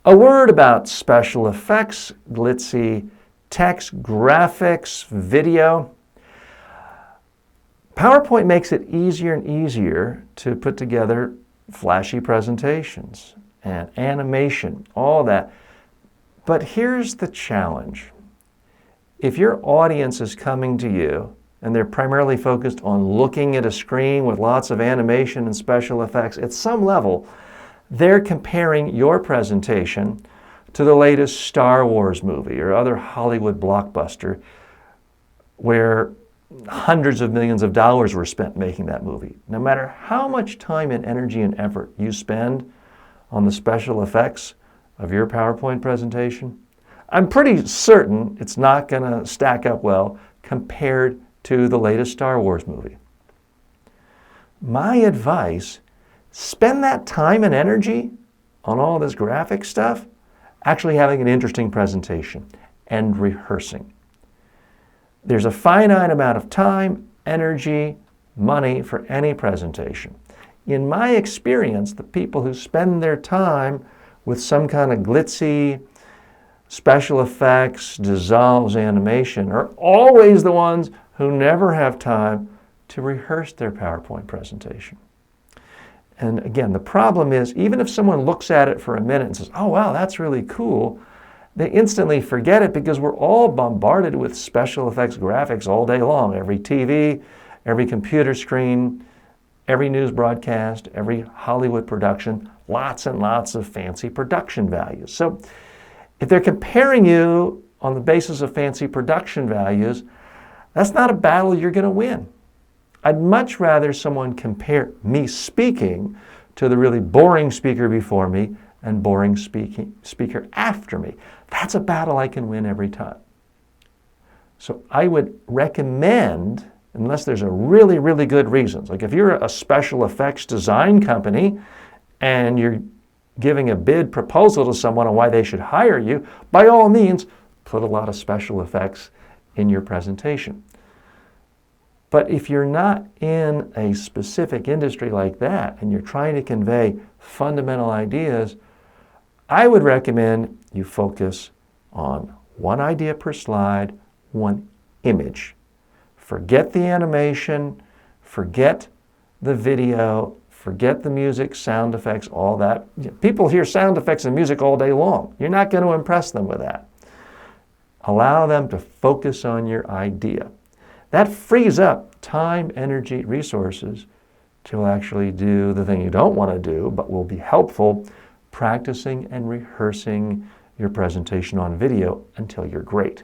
A word about special effects, glitzy text, graphics, video. PowerPoint makes it easier and easier to put together flashy presentations and animation, all that. But here's the challenge. If your audience is coming to you and they're primarily focused on looking at a screen with lots of animation and special effects, at some level, they're comparing your presentation to the latest Star Wars movie or other Hollywood blockbuster where hundreds of millions of dollars were spent making that movie. No matter how much time and energy and effort you spend on the special effects of your PowerPoint presentation, I'm pretty certain it's not going to stack up well compared to the latest Star Wars movie. My advice, spend that time and energy on all this graphic stuff, actually having an interesting presentation and rehearsing. There's a finite amount of time, energy, money for any presentation. In my experience, the people who spend their time with some kind of glitzy, special effects, dissolves animation are always the ones who never have time to rehearse their PowerPoint presentation. And again, the problem is, even if someone looks at it for a minute and says, oh wow, that's really cool, they instantly forget it because we're all bombarded with special effects graphics all day long. Every TV, every computer screen, every news broadcast, every Hollywood production, lots and lots of fancy production values. So if they're comparing you on the basis of fancy production values, that's not a battle you're going to win. I'd much rather someone compare me speaking to the really boring speaker before me and boring speaker after me. That's a battle I can win every time. So I would recommend, unless there's a really, really good reason, like if you're a special effects design company and you're giving a bid proposal to someone on why they should hire you, by all means, put a lot of special effects in your presentation. But if you're not in a specific industry like that and you're trying to convey fundamental ideas, I would recommend you focus on one idea per slide, one image. Forget the animation, forget the video, forget the music, sound effects, all that. People hear sound effects and music all day long. You're not going to impress them with that. Allow them to focus on your idea. That frees up time, energy, resources to actually do the thing you don't want to do, but will be helpful, practicing and rehearsing your presentation on video until you're great,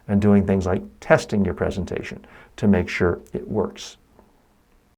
and doing things like testing your presentation to make sure it works.